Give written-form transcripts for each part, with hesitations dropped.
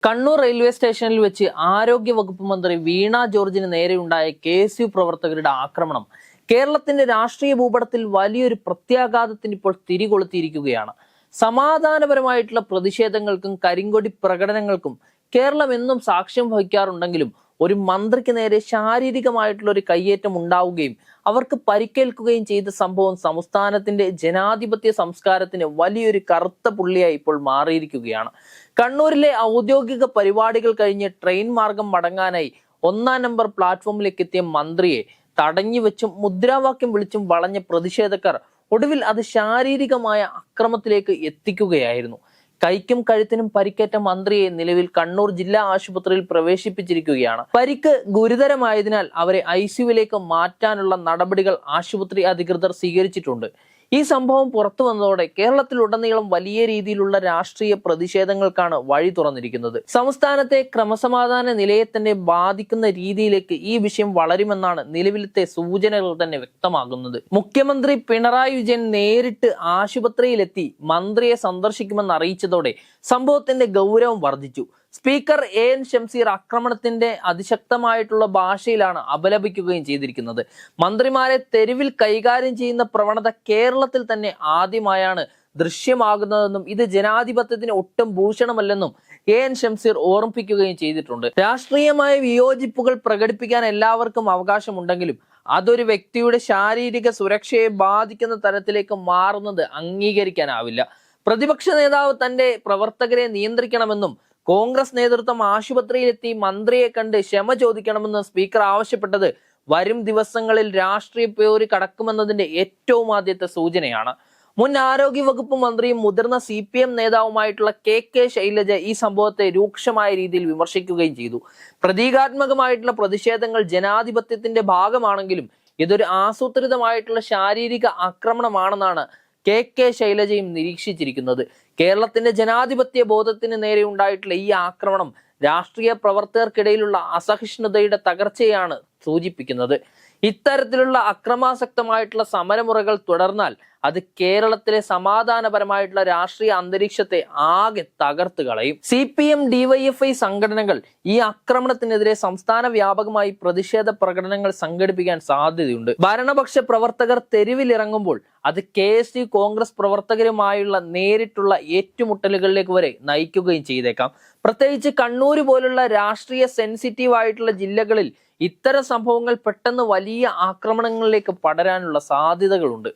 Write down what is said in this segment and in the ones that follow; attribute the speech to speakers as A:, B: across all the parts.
A: Kannur railway സ്റ്റേഷനിൽ വെച്ച് ആരോഗ്യ വകുപ്പ് മന്ത്രി വീണ ജോർജിന് നേരെയുണ്ടായ KSU പ്രവർത്തകരുടെ ആക്രമണം കേരളത്തിന്റെ രാഷ്ട്രീയ ഭൂപടത്തിൽ വലിയൊരു പ്രത്യാഘാതത്തിന് ഇപ്പോൾ തിരികൊളുത്തിയിരിക്കുകയാണ്. സമാധാനപരമായിട്ടുള്ള പ്രതിഷേധങ്ങൾക്കും കരിങ്കൊടി പ്രകടനങ്ങൾക്കും കേരളം എന്നും സാക്ഷ്യം വഹിക്കാറുണ്ടെങ്കിലും ഒരു മന്ത്രിക്ക് നേരെ ശാരീരികമായിട്ടുള്ള ഒരു കയ്യേറ്റം ഉണ്ടാവുകയും അവർക്ക് പരിക്കേൽക്കുകയും ചെയ്ത സംഭവം സംസ്ഥാനത്തിന്റെ ജനാധിപത്യ സംസ്കാരത്തിന് വലിയൊരു കറുത്ത പുള്ളിയായി ഇപ്പോൾ മാറിയിരിക്കുകയാണ്. കണ്ണൂരിലെ ഔദ്യോഗിക പരിപാടികൾ കഴിഞ്ഞ് ട്രെയിൻ മാർഗം മടങ്ങാനായി 1-ാം നമ്പർ പ്ലാറ്റ്ഫോമിലേക്ക് എത്തിയ മന്ത്രിയെ തടഞ്ഞു വെച്ചും മുദ്രാവാക്യം വിളിച്ചും വളഞ്ഞ പ്രതിഷേധക്കാർ ഒടുവിൽ അത് ശാരീരികമായ അക്രമത്തിലേക്ക് എത്തിക്കുകയായിരുന്നു. കൈക്കും കഴുത്തിനും പരിക്കേറ്റ മന്ത്രിയെ നിലവിൽ കണ്ണൂർ ജില്ലാ ആശുപത്രിയിൽ പ്രവേശിപ്പിച്ചിരിക്കുകയാണ്. പരിക്ക് ഗുരുതരമായതിനാൽ അവരെ ICUവിലേക്ക് മാറ്റാനുള്ള നടപടികൾ ആശുപത്രി അധികൃതർ സ്വീകരിച്ചിട്ടുണ്ട്. ഈ സംഭവം പുറത്തു വന്നതോടെ കേരളത്തിലുടനീളം വലിയ രീതിയിലുള്ള രാഷ്ട്രീയ പ്രതിഷേധങ്ങൾക്കാണ് വഴി തുറന്നിരിക്കുന്നത്. സംസ്ഥാനത്തെ ക്രമസമാധാന നിലയെ തന്നെ ബാധിക്കുന്ന രീതിയിലേക്ക് ഈ വിഷയം വളരുമെന്നാണ് നിലവിലത്തെ സൂചനകൾ തന്നെ വ്യക്തമാകുന്നത്. മുഖ്യമന്ത്രി പിണറായി വിജയൻ നേരിട്ട് ആശുപത്രിയിലെത്തി മന്ത്രിയെ സന്ദർശിക്കുമെന്ന് അറിയിച്ചതോടെ സംഭവത്തിന്റെ ഗൗരവം വർദ്ധിച്ചു. സ്പീക്കർ AN ഷംസീർ ആക്രമണത്തിന്റെ അതിശക്തമായിട്ടുള്ള ഭാഷയിലാണ് അപലപിക്കുകയും ചെയ്തിരിക്കുന്നത്. മന്ത്രിമാരെ തെരുവിൽ കൈകാര്യം ചെയ്യുന്ന പ്രവണത കേരളത്തിൽ തന്നെ ആദ്യമായാണ് ദൃശ്യമാകുന്നതെന്നും ഇത് ജനാധിപത്യത്തിന് ഒട്ടും ഭൂഷണമല്ലെന്നും AN ഷംസീർ ഓർമ്മിപ്പിക്കുകയും ചെയ്തിട്ടുണ്ട്. രാഷ്ട്രീയമായ വിയോജിപ്പുകൾ പ്രകടിപ്പിക്കാൻ എല്ലാവർക്കും അവകാശമുണ്ടെങ്കിലും അതൊരു വ്യക്തിയുടെ ശാരീരിക സുരക്ഷയെ ബാധിക്കുന്ന തരത്തിലേക്ക് മാറുന്നത് അംഗീകരിക്കാനാവില്ല. പ്രതിപക്ഷ നേതാവ് തന്റെ പ്രവർത്തകരെ നിയന്ത്രിക്കണമെന്നും കോൺഗ്രസ് നേതൃത്വം ആശുപത്രിയിലെത്തി മന്ത്രിയെ കണ്ട് ക്ഷമ ചോദിക്കണമെന്ന് സ്പീക്കർ ആവശ്യപ്പെട്ടത് വരും ദിവസങ്ങളിൽ രാഷ്ട്രീയ പോര് കടക്കുമെന്നതിന്റെ ഏറ്റവും ആദ്യത്തെ സൂചനയാണ്. മുൻ ആരോഗ്യ വകുപ്പ് മന്ത്രിയും മുതിർന്ന CPM നേതാവുമായിട്ടുള്ള KK ശൈലജ ഈ സംഭവത്തെ രൂക്ഷമായ രീതിയിൽ വിമർശിക്കുകയും ചെയ്തു. പ്രതീകാത്മകമായിട്ടുള്ള പ്രതിഷേധങ്ങൾ ജനാധിപത്യത്തിന്റെ ഭാഗമാണെങ്കിലും ഇതൊരു ആസൂത്രിതമായിട്ടുള്ള ശാരീരിക ആക്രമണമാണെന്നാണ് KK ശൈലജയും നിരീക്ഷിച്ചിരിക്കുന്നത്. കേരളത്തിന്റെ ജനാധിപത്യ ബോധത്തിന് നേരെ ഉണ്ടായിട്ടുള്ള ഈ ആക്രമണം രാഷ്ട്രീയ പ്രവർത്തകർക്കിടയിലുള്ള അസഹിഷ്ണുതയുടെ തകർച്ചയാണ് സൂചിപ്പിക്കുന്നത്. ഇത്തരത്തിലുള്ള അക്രമാസക്തമായിട്ടുള്ള സമരമുറകൾ തുടർന്നാൽ അത് കേരളത്തിലെ സമാധാനപരമായിട്ടുള്ള രാഷ്ട്രീയ അന്തരീക്ഷത്തെ ആകെ തകർത്ത് കളയും. CPM DYFI സംഘടനകൾ ഈ ആക്രമണത്തിനെതിരെ സംസ്ഥാന വ്യാപകമായി പ്രതിഷേധ പ്രകടനങ്ങൾ സംഘടിപ്പിക്കാൻ സാധ്യതയുണ്ട്. ഭരണപക്ഷ പ്രവർത്തകർ തെരുവിലിറങ്ങുമ്പോൾ അത് KSU കോൺഗ്രസ് പ്രവർത്തകരുമായുള്ള നേരിട്ടുള്ള ഏറ്റുമുട്ടലുകളിലേക്ക് വരെ നയിക്കുകയും ചെയ്തേക്കാം. പ്രത്യേകിച്ച് കണ്ണൂർ പോലുള്ള രാഷ്ട്രീയ സെൻസിറ്റീവ് ആയിട്ടുള്ള ജില്ലകളിൽ ഇത്തരം സംഭവങ്ങൾ പെട്ടെന്ന് വലിയ ആക്രമണങ്ങളിലേക്ക് പടരാനുള്ള സാധ്യതകളുണ്ട്.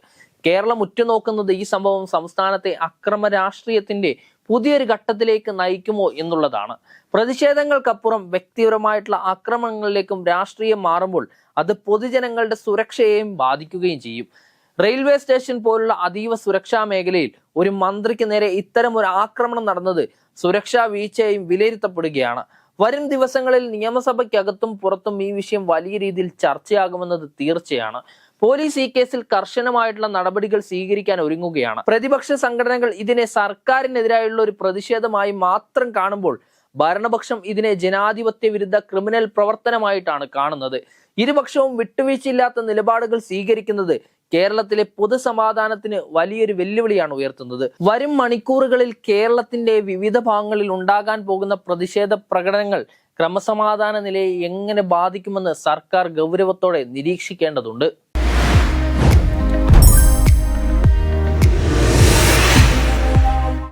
A: കേരളം ഉറ്റുനോക്കുന്നത് ഈ സംഭവം സംസ്ഥാനത്തെ അക്രമ രാഷ്ട്രീയത്തിന്റെ പുതിയൊരു ഘട്ടത്തിലേക്ക് നയിക്കുമോ എന്നുള്ളതാണ്. പ്രതിഷേധങ്ങൾക്കപ്പുറം വ്യക്തിപരമായിട്ടുള്ള ആക്രമണങ്ങളിലേക്കും രാഷ്ട്രീയം മാറുമ്പോൾ അത് പൊതുജനങ്ങളുടെ സുരക്ഷയെയും ബാധിക്കുകയും ചെയ്യും. റെയിൽവേ സ്റ്റേഷൻ പോലുള്ള അതീവ സുരക്ഷാ മേഖലയിൽ ഒരു മന്ത്രിക്ക് നേരെ ഇത്തരം ഒരു ആക്രമണം നടന്നത് സുരക്ഷാ വീഴ്ചയായും വിലയിരുത്തപ്പെടുകയാണ്. വരും ദിവസങ്ങളിൽ നിയമസഭയ്ക്കകത്തും പുറത്തും ഈ വിഷയം വലിയ രീതിയിൽ ചർച്ചയാകുമെന്നത് തീർച്ചയാണ്. പോലീസ് ഈ കേസിൽ കർശനമായിട്ടുള്ള നടപടികൾ സ്വീകരിക്കാൻ ഒരുങ്ങുകയാണ്. പ്രതിപക്ഷ സംഘടനകൾ ഇതിനെ സർക്കാരിനെതിരായുള്ള ഒരു പ്രതിഷേധമായി മാത്രം കാണുമ്പോൾ ഭരണപക്ഷം ഇതിനെ ജനാധിപത്യ വിരുദ്ധ ക്രിമിനൽ പ്രവർത്തനമായിട്ടാണ് കാണുന്നത്. ഇരുപക്ഷവും വിട്ടുവീഴ്ചയില്ലാത്ത നിലപാടുകൾ സ്വീകരിക്കുന്നത് കേരളത്തിലെ പൊതുസമാധാനത്തിന് വലിയൊരു വെല്ലുവിളിയാണ് ഉയർത്തുന്നത്. വരും മണിക്കൂറുകളിൽ കേരളത്തിന്റെ വിവിധ ഭാഗങ്ങളിൽ ഉണ്ടാകാൻ പോകുന്ന പ്രതിഷേധ പ്രകടനങ്ങൾ ക്രമസമാധാന നിലയെ എങ്ങനെ ബാധിക്കുമെന്ന് സർക്കാർ ഗൗരവത്തോടെ നിരീക്ഷിക്കേണ്ടതുണ്ട്.